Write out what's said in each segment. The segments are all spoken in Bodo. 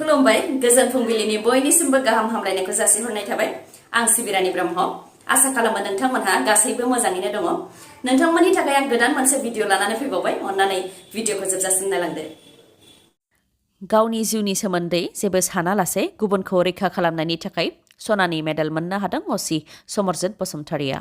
खुलुमबाय गोजोन फुंबिलिनि बयनिसिमबो गाहाम हामलायनायखौ जासिहरनाय थाबाय आं सिबिरानि ब्रह्म आसा खालामो नोंथांमोनहा गासैबो मोजाङैनो दङ नोंथांमोननि थाखाय आं गोदान मोनसे भिडिअ लानानै फैबावबाय अन्नानै भिडिअखौ जोबजासिम नायलांदो गावनि जिउनि सोमोन्दै जेबो सानालासे गुबुनखौ रैखा खालामनायनि थाखाय सनानि मेडेल मोननो हादों असि समरजित बसुमतारिया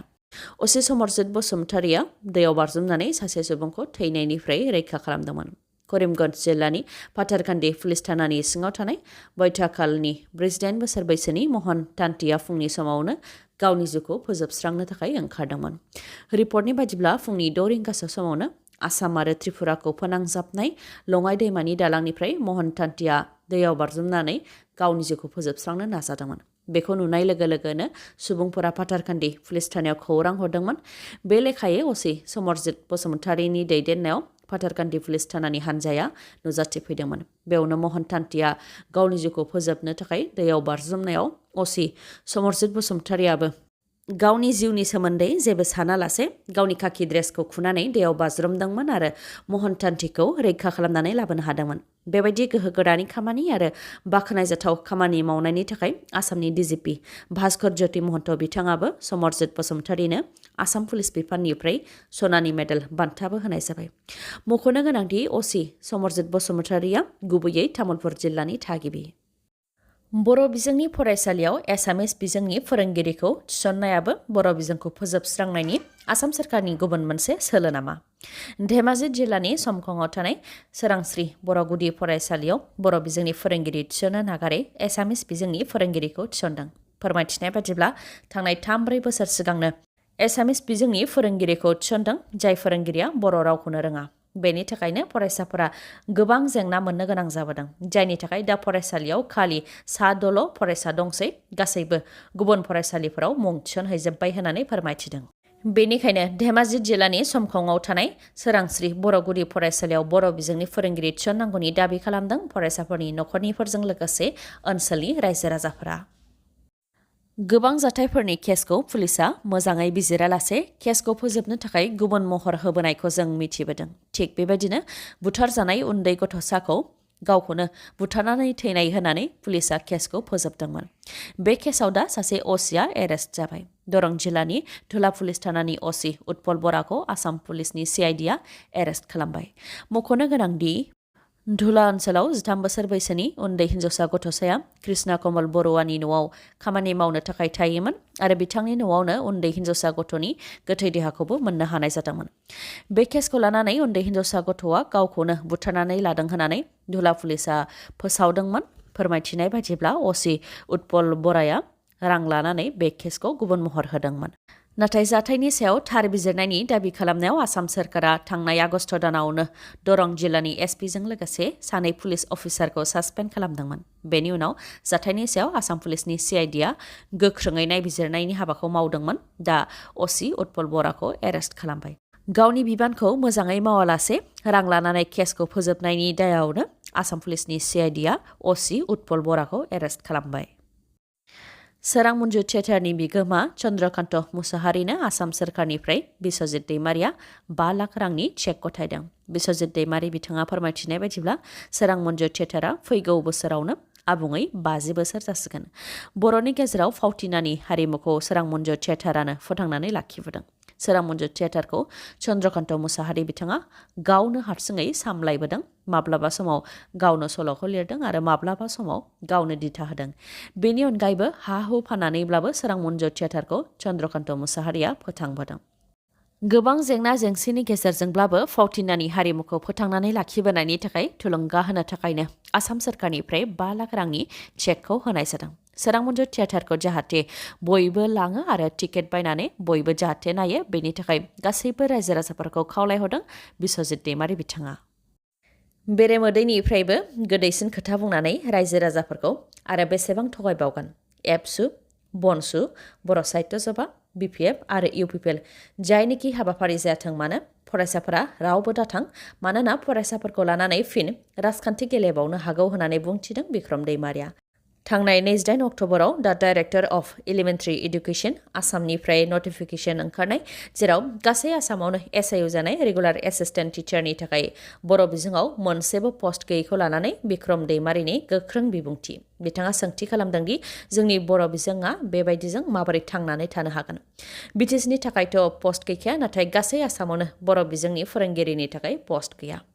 असि समरजित बसुमतारिया दैयाव बारजुमनानै सासे सुबुंखौ थैनायनिफ्राय रैखा खालामदोंमोन करिमगंज जिल्लानि पाथारकान्दी पुलिस थानानि सिङाव थानाय बैठाखालनि 48 बोसोर बैसोनि महन तान्तिया फुंनि समावनो गावनि जिउखौ फोजोबस्रांनो थाखाय ओंखारदोंमोन रिपर्टनि बायदिब्ला फुंनि 6 रिंगासो समावनो आसाम आरो त्रिपुराखौ फोनांजाबनाय लङाइ दैमानि दालांनिफ्राय महन तान्तिया दैयाव बारजुमनानै गावनि जिउखौ फोजोबस्रांनो नाजादोंमोन बेखौ नुनाय लोगो लोगोनो सुबुंफोरा पाथारकान्दी पुलिस थानायाव खौरां हरदोंमोन बे लेखायै असि समरजित बसुमतारिनि दैदेननायाव पाथारकान्दी पुलिस थानानि हानजाया नुजाथिफैदोंमोन बेयावनो महन तान्तिया गावनि जिउखौ फोजोबनो थाखाय दैयाव बारजुमनायाव असि समरजित बसुमतारियाबो गावनि जिउनि सोमोन्दै जेबो सानालासे गावनि खाखि ड्रेसखौ खुनानै दैयाव बाज्रुमदोंमोन आरो महन तान्तिखौ रैखा खालामनानै लाबोनो हादोंमोन बेबायदि गोहोगोरानि खामानि आरो बाख्नायजाथाव खामानि मावनायनि थाखाय आसामनि डिजिपि भास्कर ज्योति महन्त बिथाङाबो समरजित बसुमतारिनो आसाम पुलिस बिफाननिफ्राय सनानि मेडेल बान्थाबो होनाय जाबाय मख'नो गोनांदि असि समरजित बसुमतारिया गुबैयै तामुलपुर जिल्लानि थागिबि बर' बिजोंनि फरायसालियाव एसामिस बिजोंनि फोरोंगिरिखौ थिसननायाबो बर' बिजोंखौ फोजोबस्रांनायनि आसाम सोरखारनि गुबुन मोनसे सोलो नामा धेमाजि जिल्लानि समखङाव थानाय सोरांस्रि बर' गुदि फरायसालियाव बर' बिजोंनि फोरोंगिरि थिसननो नागारै एसामिस बिजोंनि फोरोंगिरिखौ थिसनदों फोरमायथिनाय बादिब्ला थांनाय 3-4 बोसोर सिगांनो एसामिस बिजोंनि फोरोंगिरिखौ थिसनदों जाय फोरोंगिरिया बर' रावखौनो रोङा बेनि थाखायनो फरायसाफोरा गोबां जेंना मोननो गोनां जाबोदों जायनि थाखाय दा फरायसालियाव खालि सादल' फरायसा दंसै गासैबो गुबुन फरायसालिफोराव मुं थिसनहैजोब्बाय होननानै फोरमायथिदों बेनिखायनो धेमाजि जिल्लानि समखङाव थानाय सोरांस्रि बर' गुदि फरायसालियाव बर' बिजोंनि फोरोंगिरि थिसननांगौनि दाबि खालामदों फरायसाफोरनि नखरनिफोरजों लोगोसे ओनसोलनि रायजो राजाफोरा गोबां जाथायफोरनि केसखौ पुलिसा मोजाङै बिजिरालासे केसखौ फोजोबनो थाखाय गुबुन महर होबोनायखौ जों मिथिबोदों थिग बेबायदिनो बुथारजानाय उन्दै गथ'साखौ गावखौनो बुथारनानै थैनाय होनानै पुलिसा केसखौ फोजोबदोंमोन बे केसआव दा सासे असिया एरेस्ट जाबाय दरं जिल्लानि धुला पुलिस थानानि असि उत्पल बराखौ आसाम पुलिसनि सिआइडिआ एरेस्ट खालामबाय मख'नो गोनांदि धुला ओनसोलाव 13 बोसोर बैसोनि उन्दै हिन्जावसा गथ'साया कृष्णा कमल बरुवानि न'आव खामानि मावनो थाखाय थायोमोन आरो बिथांनि न'आवनो उन्दै हिन्जावसा गथ'नि गोथै देहाखौबो मोननो हानाय जादोंमोन बे केसखौ लानानै उन्दै हिन्जावसा गथ'आ गावखौनो बुथारनानै लादों होननानै धुला पुलिसा फोसावदोंमोन फोरमायथिनाय बायदिब्ला असि उत्पल बराया रां लानानै बे केसखौ गुबुन महर होदोंमोन नाथाय जाथायनि सायाव थार बिजिरनायनि दाबि खालामनायाव आसाम सोरखारा थांनाय आगस्ट दानावनो दरं जिल्लानि एसपिजों लोगोसे सानै पुलिस अफिसारखौ सासपेन्ड खालामदोंमोन बेनि उनाव जाथायनि सायाव आसाम पुलिसनि सिआइडिआ गोख्रोङै नायबिजिरनायनि हाबाखौ मावदोंमोन दा असि उत्पल बराखौ एरेस्ट खालामबाय गावनि बिबानखौ मोजाङै मावालासे रां लानानै केसखौ फोजोबनायनि दायावनो आसाम पुलिसनि सिआइडिआ असि उत्पल बराखौ एरेस्ट खालामबाय सोरां मन्जु थियेटारनि बिगोमा चन्द्रकान्त मुसाहारिनो आसाम सोरखारनिफ्राय बिस्वजित दैमारिया 5 लाख रांनि चेक गथायदों बिस्वजित दैमारि बिथाङा फोरमायथिनाय बायदिब्ला सोरां मन्जु थियेटारा फैगौ बोसोरावनो आबुङै 50 बोसोर जासिगोन बर'नि गेजेराव फावथिनानि हारिमुखौ सोरां मन्जु थियेटारानो फोथांनानै लाखिबोदों सोरां मन्जु थियेटारखौ चन्द्रकान्त मुसाहारि बिथाङा गावनो हारसिङै सामलायबोदों माब्लाबा समाव गावनो सल'खौ लिरदों आरो माब्लाबा समाव गावनो दिथा होदों बेनि अनगायैबो हा हु फाननानैब्लाबो सोरां मन्जु थियेटारखौ चन्द्रकान्त मुसाहारिया फोथांबोदों गोबां जेंना जेंसिनि गेजेरजोंब्लाबो फावथिनानि हारिमुखौ फोथांनानै लाखिबोनायनि थाखाय थुलुंगा होनो थाखायनो आसाम सोरखारनिफ्राय 5 लाख रांनि चेकखौ होनाय जादों सोरां मन्जु थियेटारखौ जाहाथे बयबो लाङो आरो टिकेट बायनानै बयबो जाहाथे नायो बेनि थाखाय गासैबो रायजो राजाफोरखौ खावलायहरदों बिस्वजित दैमारि बिथाङा बेरेमोदैनिफ्रायबो गोदैसिन खोथा बुंनानै रायजो राजाफोरखौ आरो बेसेबां थगायबावगोन ABSU BoNsu बर' साहित्य सभा BPF आरो UPPL जायनिखि हाबाफारि जायाथों मानो फरायसाफोरा रावबो दाथां मानोना फरायसाफोरखौ लानानै फिन राजखान्थि गेलेबावनो हागौ होननानै बुंथिदों बिक्रम दैमारिया थांनाय 28 अक्ट'बराव दा डाइरेक्टर अफ एलिमेन्टारि एडुकेशन आसामनिफ्राय नटिफिकेशन ओंखारनाय जेराव गासै आसामावनो एसआइउ जानाय रेगुलार एसिस्टेन्ट टिचारनि थाखाय बर' बिजोङाव मोनसेबो पस्ट गैयैखौ लानानै बिक्रम दैमारिनि गोख्रों बिबुंथि बिथाङा सोंथि खालामदों दि जोंनि बर' बिजोङा बेबायदिजों माबोरै थांनानै थानो हागोन बिटिसिनि थाखायथ' पस्ट गैखाया नाथाय गासै आसामावनो बर' बिजोंनि फोरोंगिरिनि थाखाय पस्ट गैया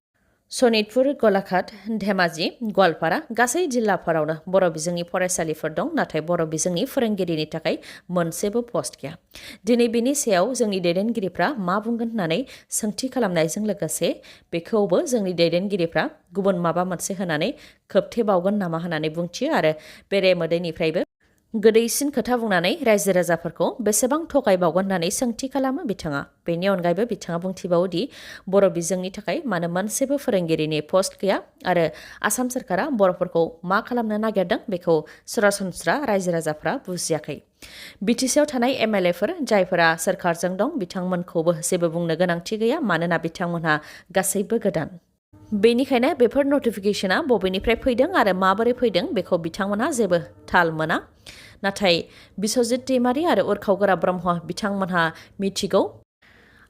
सनितपुर गलाघाट धेमाजि गवालपारा गासै जिल्लाफोरावनो बर' बिजोंनि फरायसालिफोर दं नाथाय बर' बिजोंनि फोरोंगिरिनि थाखाय मोनसेबो पस्ट गैया दिनै बेनि सायाव जोंनि दैदेनगिरिफ्रा मा बुंगोन होननानै सोंथि खालामनायजों लोगोसे बेखौबो जोंनि दैदेनगिरिफ्रा गुबुन माबा मोनसे होनानै खोबथेबावगोन नामा होननानै बुंथियो आरो बेरे मोदैनिफ्रायबो गोदैसिन खोथा बुंनानै रायजो राजाफोरखौ बेसेबां थगायबावगोन होननानै सोंथि खालामो बिथाङा बेनि अनगायैबो बिथाङा बुंथिबावो दि बर' बिजोंनि थाखाय मानो मोनसेबो फोरोंगिरिनि पस्ट गैया आरो आसाम सोरखारा बर'फोरखौ मा खालामनो नागिरदों बेखौ सरासनस्रा रायजो राजाफ्रा बुजियाखै बिटिसिआव थानाय एमएलएफोर जायफोरा सोरखारजों दं बिथांमोनखौबो जेबो बुंनो गोनांथि गैया मानोना बिथांमोनहा गासैबो गोदान बेनिखायनो बेफोर नटिफिकेशना बबेनिफ्राय फैदों आरो माबोरै फैदों बेखौ बिथांमोनहा जेबो थाल मोना नाथाय बिश्वजित दैमारि आरो उरखावगोरा ब्रह्म बिथांमोनहा मिथिगौ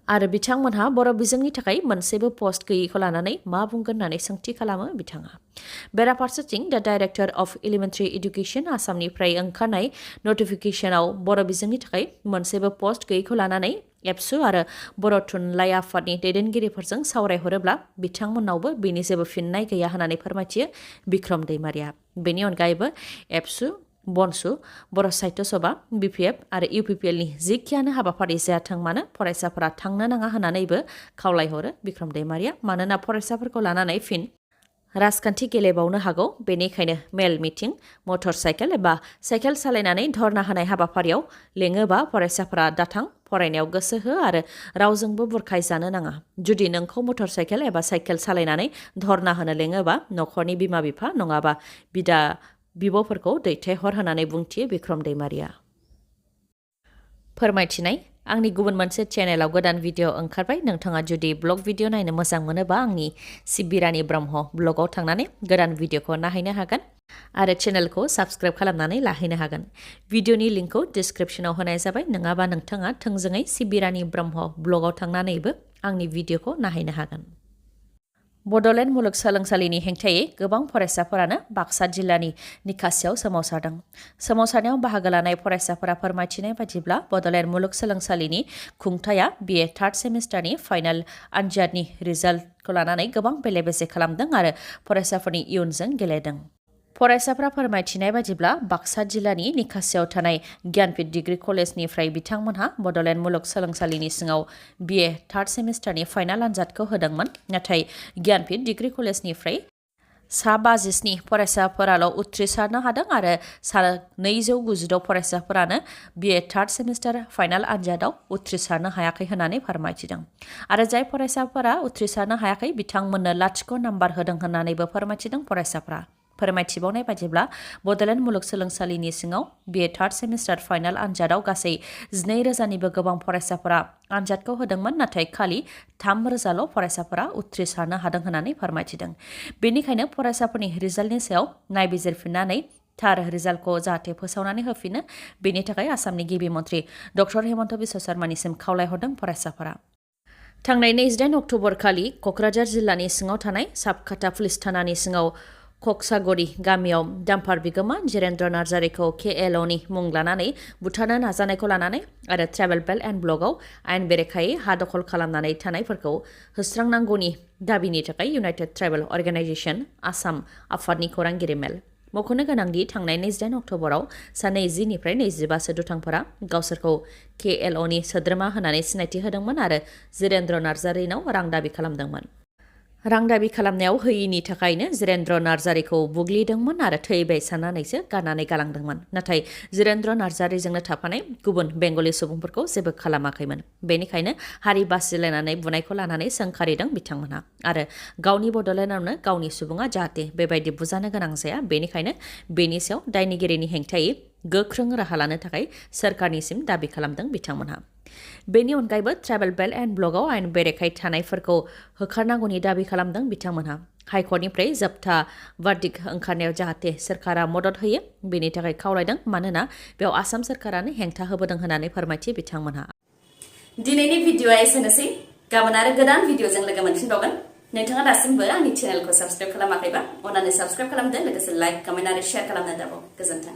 आरो बिथांमोनहा बर' बिजोंनि थाखाय मोनसेबो पस्ट गैयैखौ लानानै मा बुंगोन होननानै सोंथि खालामो बिथाङा बेराफारसेथिं दा डाइरेक्टर अफ एलिमेन्टारि एडुकेशन आसामनिफ्राय ओंखारनाय नटिफिकेशनाव बर' बिजोंनि थाखाय मोनसेबो पस्ट गैयैखौ लानानै एबसु आरो बर' थुनलाइ आफादनि दैदेनगिरिफोरजों सावरायहरोब्ला बिथांमोननावबो बेनि जेबो फिननाय गैया होननानै फोरमायथियो बिक्रम दैमारिया बेनि अनगायैबो एबसु BoNsu बर' साहित्य सभा बिपिएफ आरो इउपिपिएलनि जिखियानो हाबाफारि जायाथों मानो फरायसाफोरा थांनो नाङा होननानैबो खावलायहरो बिक्रम दैमारिया मानोना फरायसाफोरखौ लानानै फिन राजखान्थि गेलेबावनो हागौ बेनिखायनो मेल मिटिं मटर साइकेल एबा साइकेल सालायनानै धर्ना होनाय हाबाफारियाव लेङोबा फरायसाफोरा दाथां फरायनायाव गोसो हो आरो रावजोंबो बुरखायजानो नाङा जुदि नोंखौ मटर साइकेल एबा साइकेल सालायनानै धर्ना होनो लेङोबा नखरनि बिमा बिफा नङाबा बिदा बिब'फोरखौ दैथायहर होननानै बुंथियो बिक्रम दैमारिया फोरमायथिनाय आंनि गुबुन मोनसे चेनेलाव गोदान भिडिअ ओंखारबाय नोंथाङा जुदि ब्लग भिडिअ नायनो मोजां मोनोबा आंनि सिबिरानि ब्रह्म ब्लगाव थांनानै गोदान भिडिअखौ नायहैनो हागोन आरो चेनेलखौ साबस्क्राइब खालामनानै लाहैनो हागोन भिडिअनि लिंकखौ डिसक्रिप्शनाव होनाय जाबाय नङाबा नोंथाङा थोंजोङै सिबिरानि ब्रह्म ब्लगाव थांनानैबो आंनि भिडिअखौ नायहैनो हागोन बड'लेण्ड मुलुगसोलोंसालिनि हेंथायै गोबां फरायसाफोरानो बाक्सा जिल्लानि निकासियाव सोमावसारदों सोमावसारनायाव बाहागो लानाय फरायसाफोरा फोरमायथिनाय बायदिब्ला बड'लेण्ड मुलुगसोलोंसालिनि खुंथाया बिए थार्ड सेमिस्टारनि फाइनाल आनजादनि रिजाल्टखौ लानानै गोबां बेले बेजे खालामदों आरो फरायसाफोरनि इयुनजों गेलेदों फरायसाफ्रा फोरमायथिनाय बायदिब्ला बाक्सा जिल्लानि निकासियाव थानाय गियानपीठ डिग्री कलेजनिफ्राय बिथांमोनहा बड'लेण्ड मुलुगसोलोंसालिनि सिङाव बिए थार्ड सेमिस्टारनि फाइनाल आनजादखौ होदोंमोन नाथाय गियानपीठ डिग्री कलेजनिफ्राय सा 57 फरायसाफोराल' उथ्रिसारनो हादों आरो सा 296 फरायसाफोरानो बिए थार्ड सेमिस्टार फाइनाल आनजादाव उथ्रिसारनो हायाखै होननानै फोरमायथिदों आरो जाय फरायसाफोरा उथ्रिसारनो हायाखै बिथांमोननो लाथिख' नाम्बार होदों होननानैबो फोरमायथिदों फरायसाफ्रा फोरमायथिबावनाय बायदिब्ला बड'लेण्ड मुलुगसोलोंसालिनि सिङाव बिए थार्ड सेमिस्टार फाइनाल आनजादाव गासै 12,000निबो गोबां फरायसाफोरा आनजादखौ होदोंमोन नाथाय खालि 3,000ल' फरायसाफोरा उथ्रिसारनो हादों होननानै फोरमायथिदों बेनिखायनो फरायसाफोरनि रिजाल्टनि सायाव नायबिजिरफिननानै थार रिजाल्टखौ जाहाथे फोसावनानै होफिनो बेनि थाखाय आसामनि गिबि मन्त्रि डक्टर हेमन्त बिश्व शर्मानिसिम खावलायहरदों फरायसाफोरा थांनाय 28 अक्ट'बर खालि क'क्राझार जिल्लानि सिङाव थानाय साबकाटा पुलिस थानानि सिङाव कक्सागरी गामियाव डाम्पार बिगोमा जिरेन्द्र नार्जारिखौ KLOनि मुं लानानै बुथारनो नाजानायखौ लानानै आरो ट्राइबेल बेल्ट एन्ड ब्लकआव आयेन बेरेखायै हा दखल खालामनानै थानायफोरखौ होस्रांनांगौनि दाबिनि थाखाय इउनाइटेड ट्राइबेल अर्गानाइजेशन आसाम आफादनि खौरांगिरि मेल मख'नो गोनांदि थांनाय 28 अक्ट'बराव सा 20निफ्राय 25 दुथांफोरा गावसोरखौ KLOनि सोद्रोमा होनानै सिनायथि होदोंमोन आरो जिरेन्द्र नार्जारिनाव रां दाबि खालामदोंमोन रां दाबि खालामनायाव होयिनि थाखायनो जिरेन्द्र नार्जारिखौ बुग्लिदोंमोन आरो थैबाय साननानैसो गारनानै गालांदोंमोन नाथाय जिरेन्द्र नार्जारिजोंनो थाफानाय गुबुन बेंगलि सुबुंफोरखौ जेबो खालामाखैमोन बेनिखायनो हारि बासिलायनानै बुनायखौ लानानै सोंखारिदों बिथांमोनहा आरो गावनि बड'लेण्डआवनो गावनि सुबुङा जाहाथे बेबायदि बुजानो गोनां जाया बेनिखायनो बेनि सायाव दायनिगिरिनि हेंथायै गोख्रों राहा लानो थाखाय सोरखारनिसिम दाबि खालामदों बिथांमोनहा बेनि अनगायैबो ट्राइबेल बेल्ट एन्ड ब्लकआव आयेन बेरेखायै थानायफोरखौ होखारनांगौनि दाबि खालामदों बिथांमोनहा हाइकर्टनिफ्राय जोबथा भार्डिक्ट ओंखारनायाव जाहाथे सोरखारा मदद होयो बेनि थाखाय खावलायदों मानोना बेयाव आसाम सोरखारानो हेंथा होबोदों होननानै फोरमायथि बिथांमोनहा। दिनैनि भिडिअआ एसेनोसै गाबोन आरो गोदान भिडिअजों लोगो मोनफिनबावगोन। नोंथाङा दासिमबो आंनि चेनेलखौ साबस्क्राइब खालामाखैबा अन्नानै साबस्क्राइब खालामदो लोगोसे लाइक कमेन्ट आरो शेयार खालामनो दाबाव। गोजोन्थों।